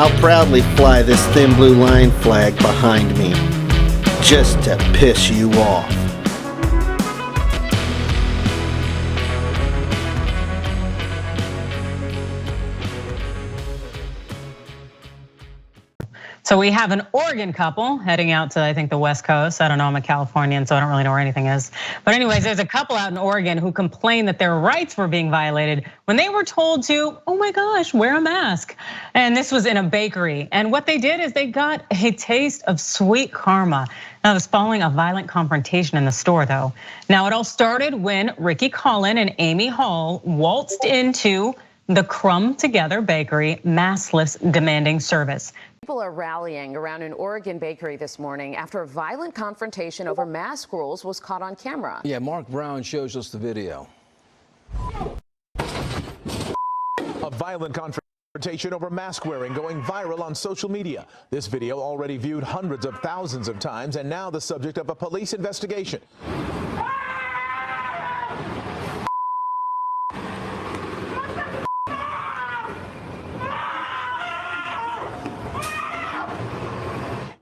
I'll proudly fly this thin blue line flag behind me, just to piss you off. So we have an Oregon couple heading out to, I think, the West Coast. I don't know, I'm a Californian, so I don't really know where anything is. But anyways, there's a couple out in Oregon who complained that their rights were being violated when they were told to, oh my gosh, wear a mask. And this was in a bakery. And what they did is they got a taste of sweet karma. Now, it was following a violent confrontation in the store, though. Now, it all started when Ricky Collin and Amy Hall waltzed into the Crumb Together bakery, maskless, demanding service. People are rallying around an Oregon bakery this morning after a violent confrontation over mask rules was caught on camera. Yeah, Mark Brown shows us the video. A violent confrontation over mask wearing going viral on social media. This video already viewed hundreds of thousands of times and now the subject of a police investigation.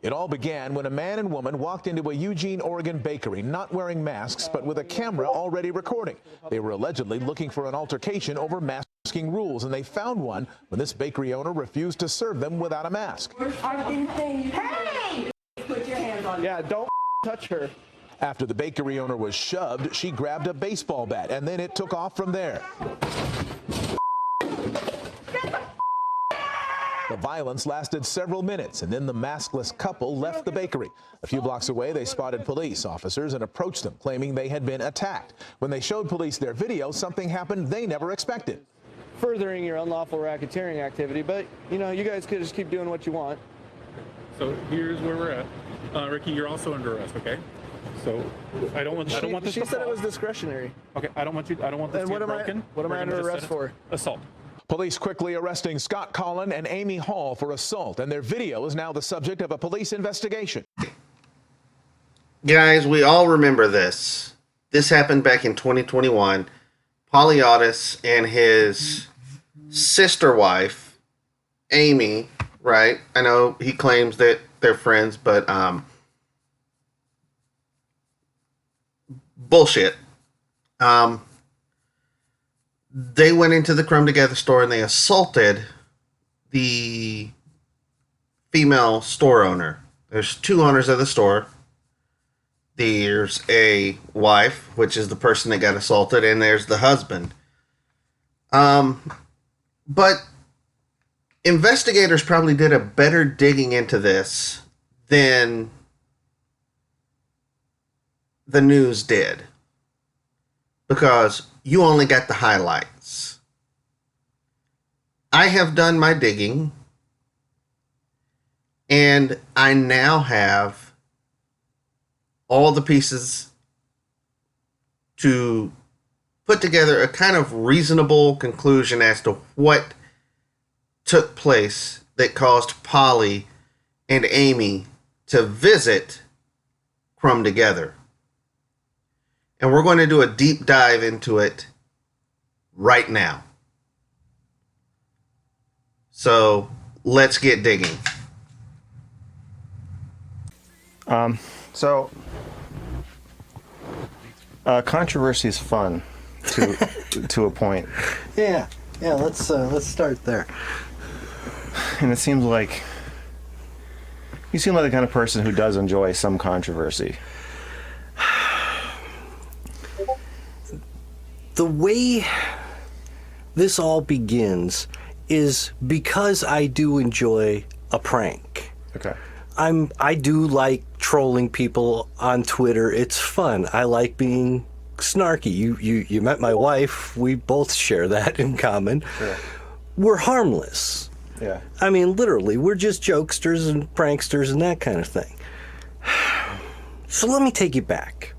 It all began when a man and woman walked into a Eugene, Oregon bakery, not wearing masks, but with a camera already recording. They were allegedly looking for an altercation over masking rules, and they found one when this bakery owner refused to serve them without a mask. Hey! Put your hands on. Yeah, don't touch her. After the bakery owner was shoved, she grabbed a baseball bat, and then it took off from there. The violence lasted several minutes, and then the maskless couple left the bakery. A few blocks away, they spotted police officers and approached them, claiming they had been attacked. When they showed police their video, something happened they never expected. Furthering your unlawful racketeering activity, but you guys could just keep doing what you want. So here's where we're at. Ricky, you're also under arrest, okay? So I don't want this. She said it was discretionary. Okay, I don't want this to get broken. What am I under arrest for? Assault. Police quickly arresting Scott Collin and Amy Hall for assault, and their video is now the subject of a police investigation. Guys, we all remember this. This happened back in 2021. Polly Audis and his sister wife, Amy, right? I know he claims that they're friends, but bullshit. They went into the Crumb Together store and they assaulted the female store owner. There's two owners of the store. There's a wife, which is the person that got assaulted, and there's the husband. But investigators probably did a better digging into this than the news did, because you only got the highlights. I have done my digging, and I now have all the pieces to put together a kind of reasonable conclusion as to what took place that caused Polly and Amy to visit Crumb Together. And we're going to do a deep dive into it right now. So let's get digging. Controversy is fun to a point. Yeah. Let's start there. And it seems like you seem like the kind of person who does enjoy some controversy. The way this all begins is because I do enjoy a prank. Okay. I do like trolling people on Twitter. It's fun. I like being snarky. You met my wife. We both share that in common. Yeah. We're harmless. Yeah. I mean, literally, we're just jokesters and pranksters and that kind of thing. So let me take you back.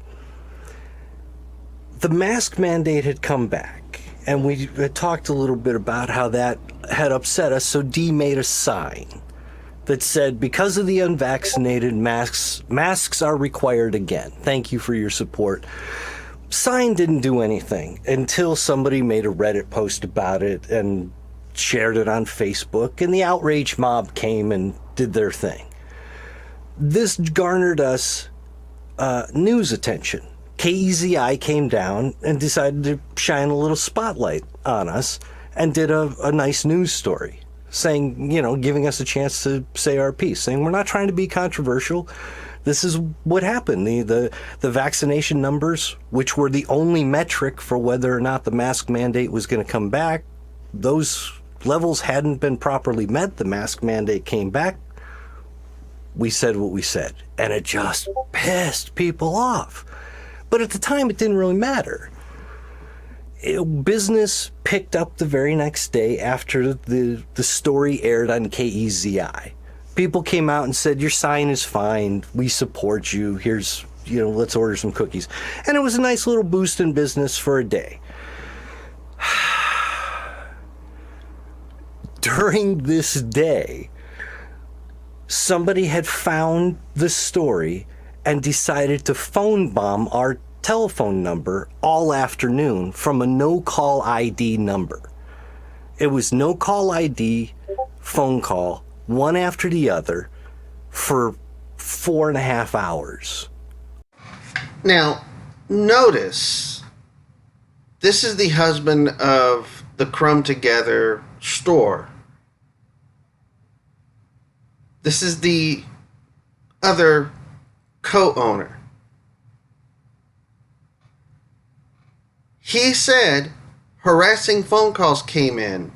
The mask mandate had come back, and we had talked a little bit about how that had upset us, so Dee made a sign that said, because of the unvaccinated, masks are required again. Thank you for your support. Sign didn't do anything until somebody made a Reddit post about it and shared it on Facebook, and the outrage mob came and did their thing. This garnered us news attention. KEZI came down and decided to shine a little spotlight on us and did a nice news story saying, giving us a chance to say our piece, saying we're not trying to be controversial. This is what happened. The vaccination numbers, which were the only metric for whether or not the mask mandate was going to come back, those levels hadn't been properly met. The mask mandate came back. We said what we said, and it just pissed people off. But at the time, it didn't really matter. Business picked up the very next day after the story aired on KEZI. People came out and said, your sign is fine. We support you. Here's, let's order some cookies. And it was a nice little boost in business for a day. During this day, somebody had found the story and decided to phone bomb our telephone number all afternoon from a no-call ID number. It was no-call ID, phone call, one after the other, for 4.5 hours. Now, notice, this is the husband of the Crumb Together store. This is the other co-owner. He said harassing phone calls came in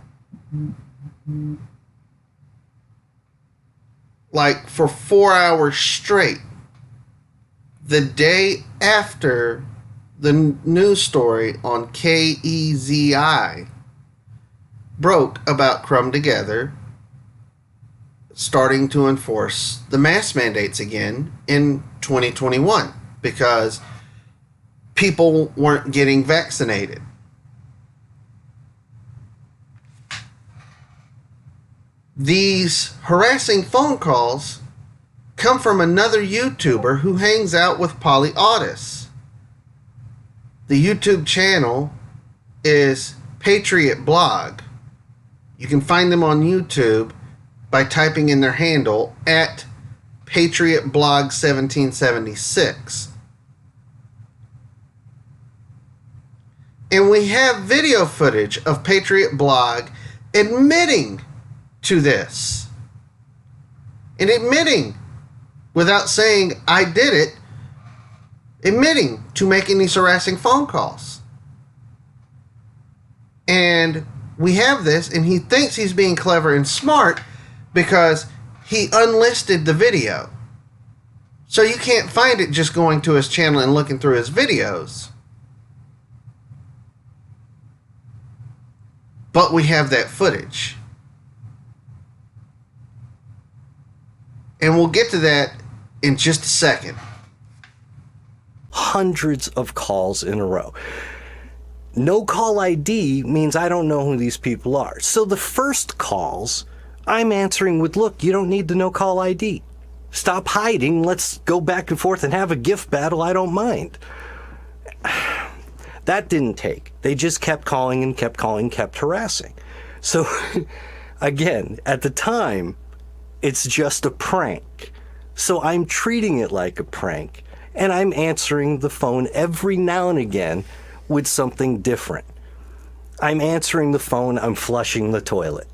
like for 4 hours straight the day after the news story on KEZI broke about Crumb Together starting to enforce the mask mandates again in 2021 because people weren't getting vaccinated. These harassing phone calls come from another YouTuber who hangs out with Polly Audis. The YouTube channel is Patriot Blog. You can find them on YouTube by typing in their handle at Patriot Blog 1776. And we have video footage of Patriot Blog admitting to this. And admitting, without saying, I did it, admitting to making these harassing phone calls. And we have this, and he thinks he's being clever and smart because he unlisted the video. So you can't find it just going to his channel and looking through his videos. But we have that footage. And we'll get to that in just a second. Hundreds of calls in a row. No call ID means I don't know who these people are. So the first calls, I'm answering with, look, you don't need the no call ID. Stop hiding. Let's go back and forth and have a gift battle. I don't mind. That didn't take. They just kept calling and kept calling, kept harassing. So, again, at the time, it's just a prank. So I'm treating it like a prank, and I'm answering the phone every now and again with something different. I'm answering the phone, I'm flushing the toilet.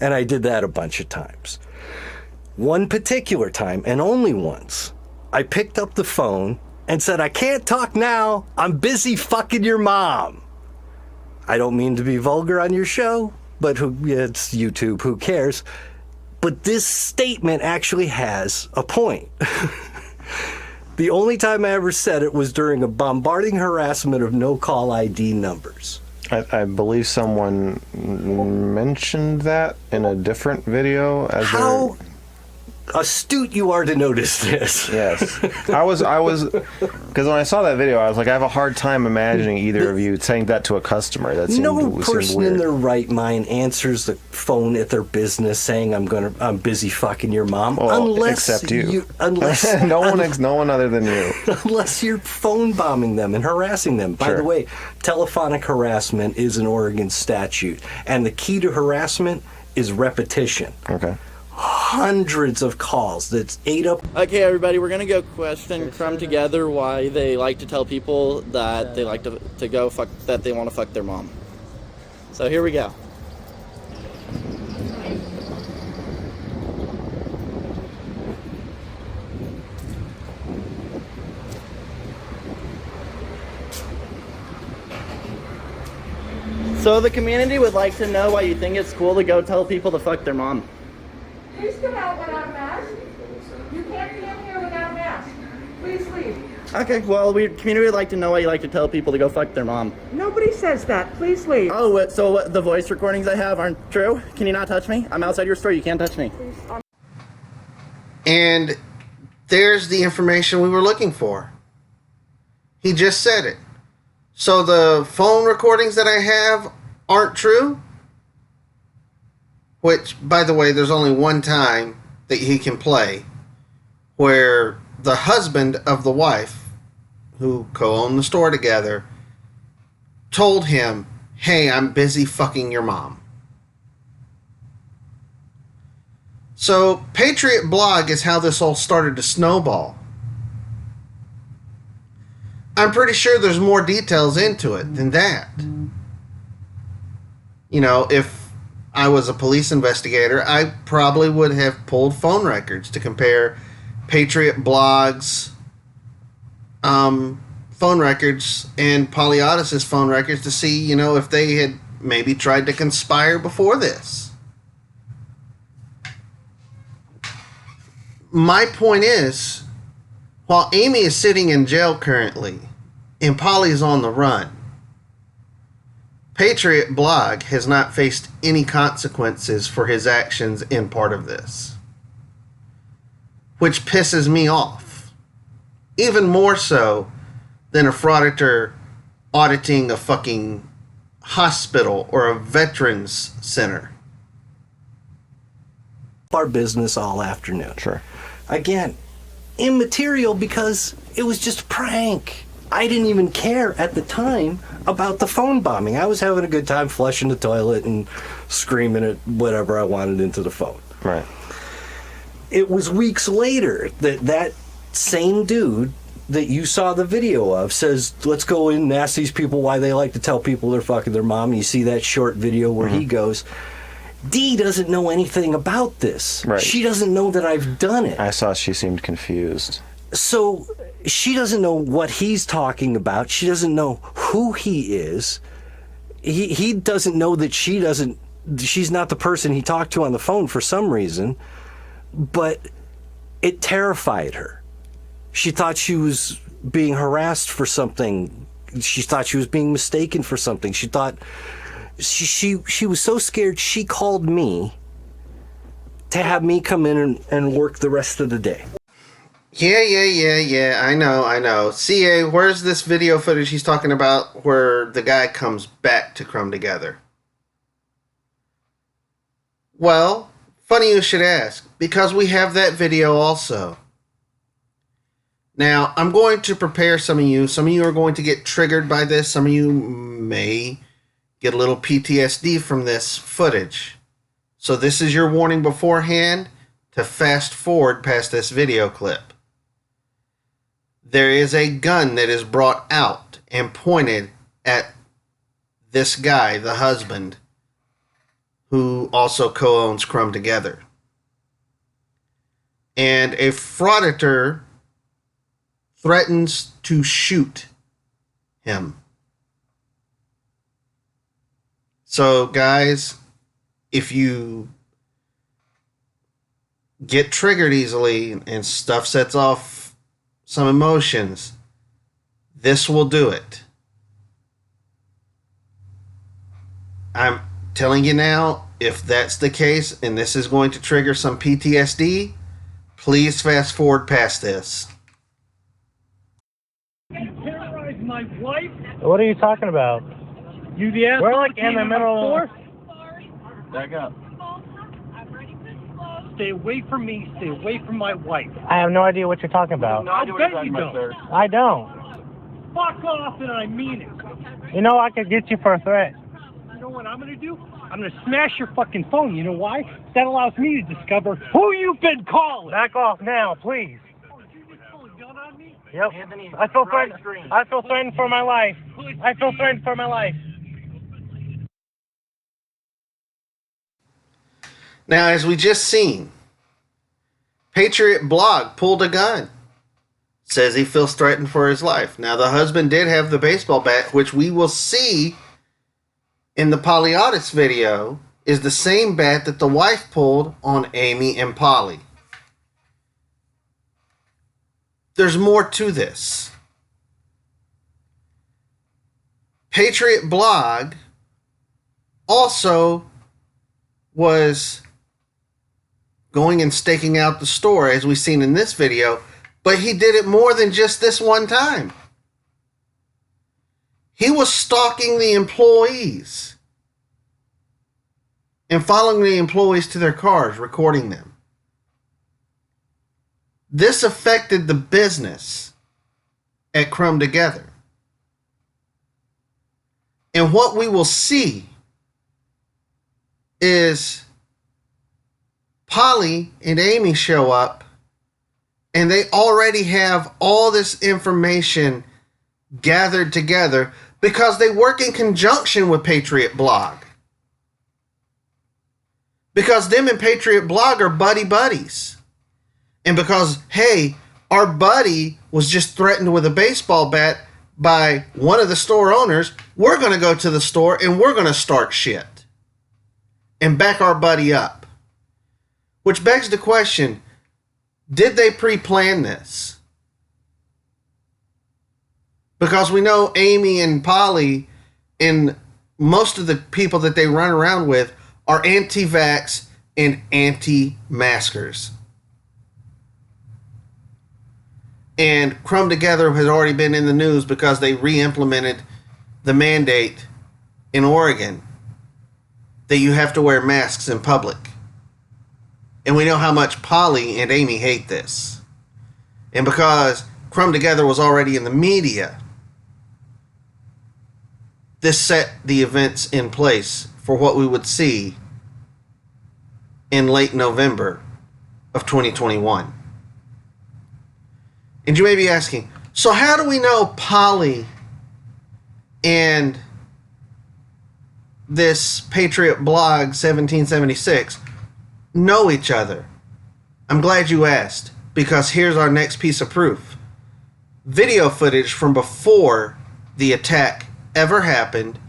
And I did that a bunch of times. One particular time, and only once, I picked up the phone and said, I can't talk now. I'm busy fucking your mom. I don't mean to be vulgar on your show, but it's YouTube, who cares? But this statement actually has a point. The only time I ever said it was during a bombarding harassment of no-call ID numbers. I believe someone mentioned that in a different video. astute you are to notice this. Yes. I was, because when I saw that video, I was like, I have a hard time imagining either of you saying that to a customer. That seemed, No seemed person weird. in their right mind answers the phone at their business saying, I'm busy fucking your mom. Well, unless except you. Unless no one other than you. Unless you're phone bombing them and harassing them. By the way, telephonic harassment is an Oregon statute, and the key to harassment is repetition. Okay. Hundreds of calls. That's ate up. Okay, everybody, we're gonna go question Crumb Together why they like to tell people that they like to go fuck, that they want to fuck their mom. So here we go. So the community would like to know why you think it's cool to go tell people to fuck their mom. Please come out without a mask. You can't be in here without a mask. Please leave. Okay, well, the community would like to know why you like to tell people to go fuck their mom. Nobody says that. Please leave. Oh, so what, the voice recordings I have aren't true? Can you not touch me? I'm outside your store. You can't touch me. And there's the information we were looking for. He just said it. So the phone recordings that I have aren't true? Which, by the way, there's only one time that he can play where the husband of the wife, who co-owned the store together, told him, hey, I'm busy fucking your mom. So, Patriot Blog is how this all started to snowball. I'm pretty sure there's more details into it than that. You know, if I was a police investigator, I probably would have pulled phone records to compare Patriot Blog's phone records and Polly Audis' phone records to see, you know, if they had maybe tried to conspire before this. My point is, while Amy is sitting in jail currently and Polly is on the run, Patriot Blog has not faced any consequences for his actions in part of this, which pisses me off. Even more so than a frauditor auditing a fucking hospital or a veterans center. Our business all afternoon. Sure. Again, immaterial because it was just a prank. I didn't even care at the time about the phone bombing. I was having a good time flushing the toilet and screaming at whatever I wanted into the phone. Right. It was weeks later that same dude that you saw the video of says, let's go in and ask these people why they like to tell people they're fucking their mom. And you see that short video where he goes, Dee doesn't know anything about this. Right. She doesn't know that I've done it. I saw she seemed confused. So she doesn't know what he's talking about. She doesn't know who he is. He doesn't know that she's not the person he talked to on the phone for some reason, but it terrified her. She thought she was being harassed for something. She thought she was being mistaken for something. She thought she was so scared she called me to have me come in and work the rest of the day. Yeah. I know. CA, where's this video footage he's talking about where the guy comes back to Crumb Together? Well, funny you should ask, because we have that video also. Now, I'm going to prepare some of you. Some of you are going to get triggered by this. Some of you may get a little PTSD from this footage. So this is your warning beforehand to fast forward past this video clip. There is a gun that is brought out and pointed at this guy, the husband, who also co-owns Crumb Together. And a frauditor threatens to shoot him. So, guys, if you get triggered easily and stuff sets off some emotions, this will do it. I'm telling you now, if that's the case and this is going to trigger some PTSD, Please fast forward past this. You terrorized my wife? What are you talking about? You the asshole? We're like in the middle of... Back up. Stay away from me. Stay away from my wife. I have no idea what you're talking about. I bet you don't. I don't. Fuck off, and I mean it. You know I could get you for a threat. You know what I'm gonna do? I'm gonna smash your fucking phone. You know why? That allows me to discover who you've been calling. Back off now, please. Oh, you just pulled a gun on me? Yep. I feel threatened. I feel threatened for my life. I feel threatened for my life. Now, as we just seen, Patriot Blog pulled a gun. Says he feels threatened for his life. Now, the husband did have the baseball bat, which we will see in the Polly Audis video, is the same bat that the wife pulled on Amy and Polly. There's more to this. Patriot Blog also was going and staking out the store, as we've seen in this video, but he did it more than just this one time. He was stalking the employees and following the employees to their cars, recording them. This affected the business at Crumb Together. And what we will see is Polly and Amy show up, and they already have all this information gathered together because they work in conjunction with Patriot Blog. Because them and Patriot Blog are buddies. And because, hey, our buddy was just threatened with a baseball bat by one of the store owners, we're going to go to the store and we're going to start shit and back our buddy up. Which begs the question, did they pre-plan this? Because we know Amy and Polly and most of the people that they run around with are anti-vax and anti-maskers. And Crumb Together has already been in the news because they re-implemented the mandate in Oregon that you have to wear masks in public. And we know how much Polly and Amy hate this. And because Crumb Together was already in the media, this set the events in place for what we would see in late November of 2021. And you may be asking, so how do we know Polly and this Patriot Blog 1776 know each other? I'm glad you asked, because here's our next piece of proof. Video footage from before the attack ever happened.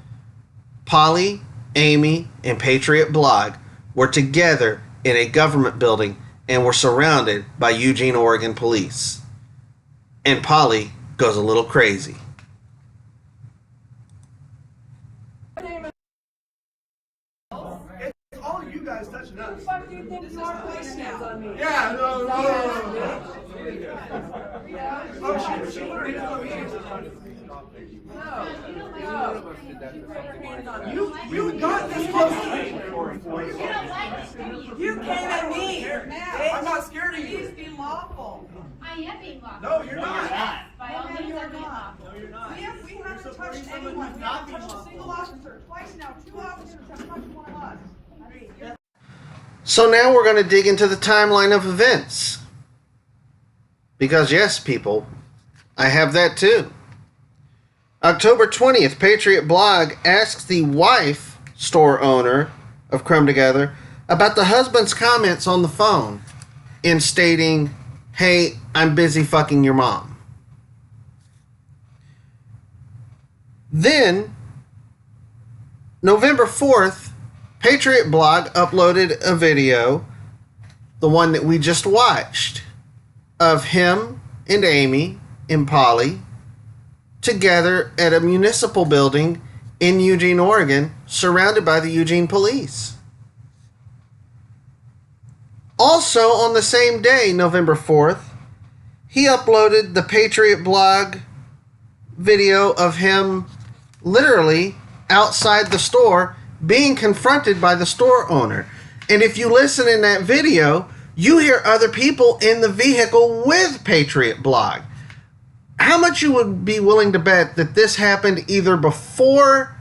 Polly, Amy, and Patriot Blog were together in a government building and were surrounded by Eugene, Oregon police. And Polly goes a little crazy. It's all you guys touching us. Who the fuck do you think you are placing hands on me? Yeah, no. Oh, she would have You got this close to me. You came at me. I'm not scared of you. Please be lawful. I am being lawful. No, you're not. By all means, I'm being lawful. No, you're not. We haven't touched anyone. We haven't touched a single officer. Twice now, 2 officers have touched one of us. So now we're going to dig into the timeline of events. Because yes, people, I have that too. October 20th, Patriot Blog asks the wife store owner of Crumb Together about the husband's comments on the phone in stating, hey, I'm busy fucking your mom. Then, November 4th, Patriot Blog uploaded a video, the one that we just watched, of him and Amy and Polly together at a municipal building in Eugene, Oregon, surrounded by the Eugene police. Also, on the same day, November 4th, he uploaded the Patriot blog video of him literally outside the store being confronted by the store owner. And if you listen in that video, you hear other people in the vehicle with Patriot blog. How much you would be willing to bet that this happened either before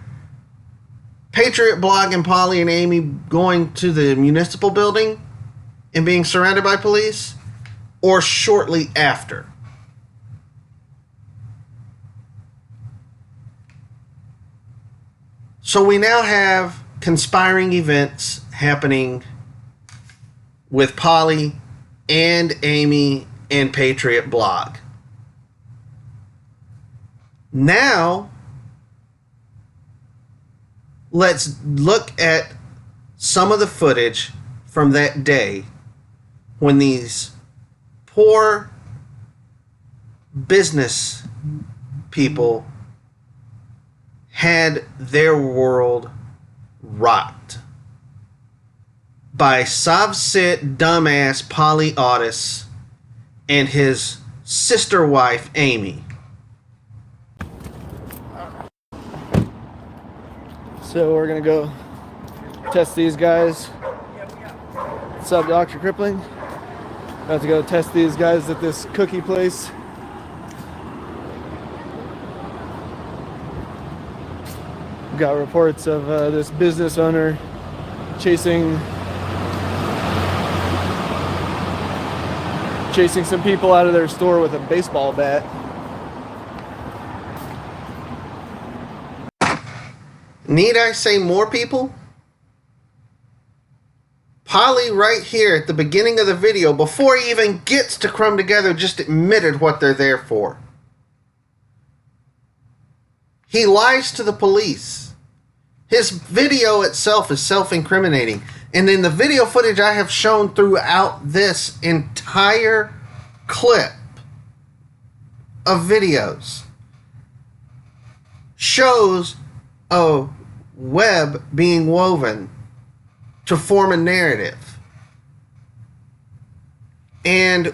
Patriot blog and Polly and Amy going to the municipal building and being surrounded by police, or shortly after? So we now have conspiring events happening with Polly and Amy and Patriot blog. Now, let's look at some of the footage from that day when these poor business people had their world rocked by Savsit dumbass Polly Audis and his sister wife Amy. So we're gonna go test these guys. What's up, Dr. Crippling? About to go test these guys at this cookie place. We've got reports of this business owner chasing some people out of their store with a baseball bat. Need I say more, people? Polly right here at the beginning of the video, before he even gets to Crumb Together, just admitted what they're there for. He lies to the police. His video itself is self-incriminating. And in the video footage I have shown throughout this entire clip of videos shows a web being woven to form a narrative. And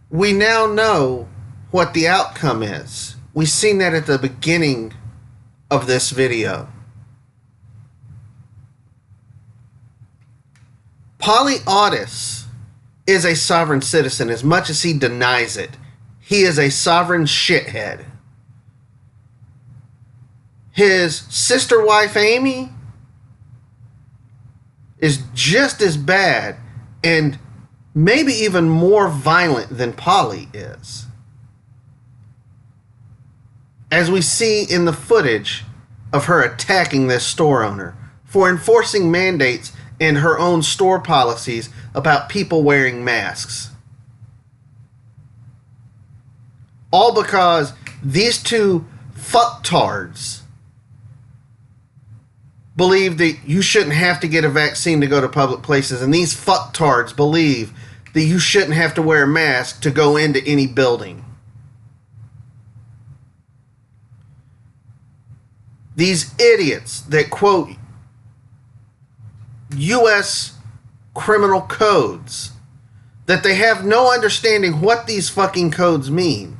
we now know what the outcome is. We've seen that at the beginning of this video. Polly Audis is a sovereign citizen as much as he denies it. He is a sovereign shithead. His sister wife Amy is just as bad and maybe even more violent than Polly is. As we see in the footage of her attacking this store owner for enforcing mandates and her own store policies about people wearing masks. All because these two fucktards believe that you shouldn't have to get a vaccine to go to public places, and these fucktards believe that you shouldn't have to wear a mask to go into any building. These idiots that quote U.S. criminal codes, that they have no understanding what these fucking codes mean.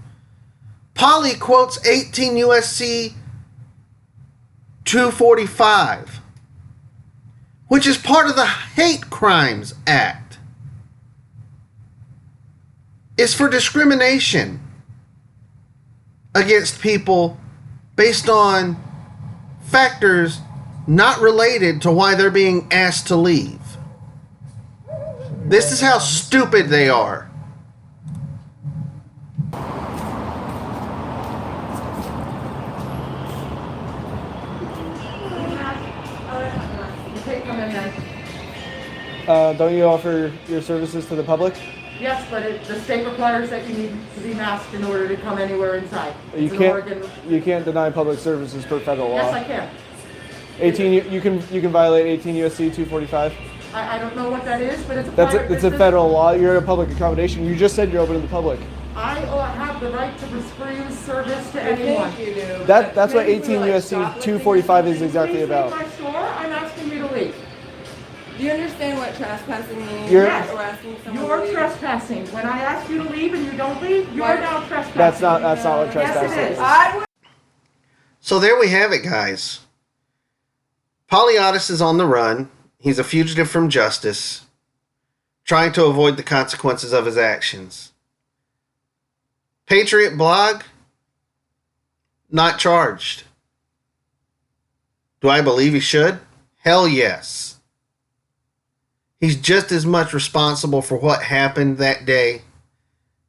Polly quotes 18 U.S.C. 245, which is part of the Hate Crimes Act. It's for discrimination against people based on factors not related to why they're being asked to leave. This is how stupid they are. Don't you offer your services to the public? Yes, but the state requires that you need to be masked in order to come anywhere inside. You can't deny public services per federal law. Yes, I can. 18. You can violate 18 USC 245. I don't know what that is, but it's a It's a federal law. You're at a public accommodation. You just said you're open to the public. I have the right to refuse service to anyone. That's what 18 USC 245 is exactly about. If you leave my store, I'm asking you to leave. Do you understand what trespassing means? Yes. Harassing someone. You're trespassing. When I ask you to leave and you don't leave, you're What? now trespassing. That's not what trespassing Yes, it is. is. I would. So there we have it, guys. Polly Audis is on the run. He's a fugitive from justice, trying to avoid the consequences of his actions. Patriot Blog, not charged. Do I believe he should? Hell yes. He's just as much responsible for what happened that day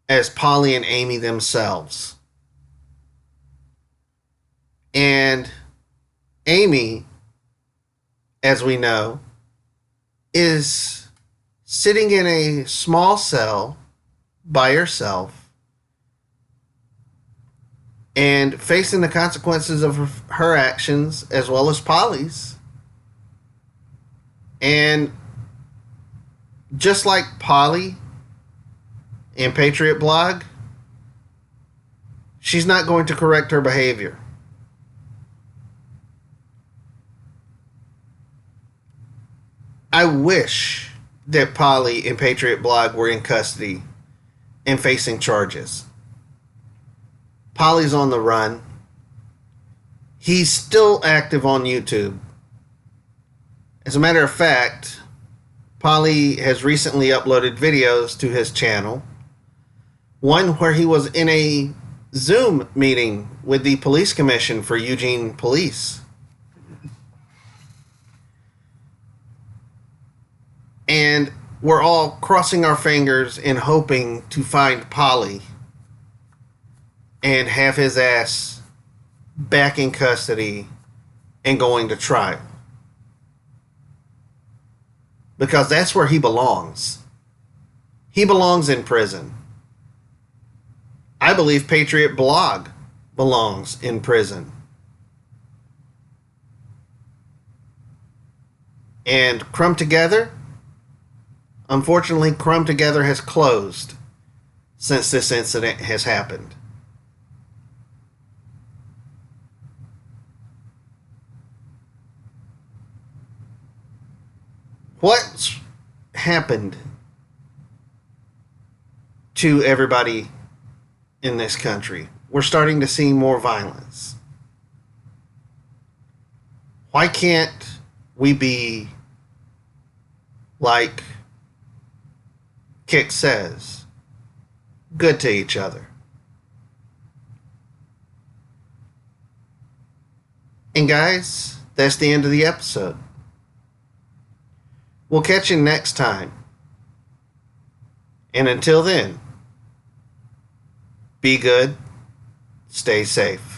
as Polly and Amy themselves. And Amy, as we know, is sitting in a small cell by herself and facing the consequences of her actions as well as Polly's. And just like Polly and Patriot Blog, she's not going to correct her behavior. I wish that Polly and Patriot Blog were in custody and facing charges. Polly's on the run. He's still active on YouTube. As a matter of fact, Polly has recently uploaded videos to his channel. One where he was in a Zoom meeting with the police commission for Eugene Police. And we're all crossing our fingers and hoping to find Polly and have his ass back in custody and going to trial. Because that's where he belongs. He belongs in prison. I believe Patriot Blog belongs in prison. And Crumb Together? Unfortunately, Crumb Together has closed since this incident has happened. What's happened to everybody in this country? We're starting to see more violence. Why can't we be like Kick says, good to each other? And guys, that's the end of the episode. We'll catch you next time. And until then, be good, stay safe.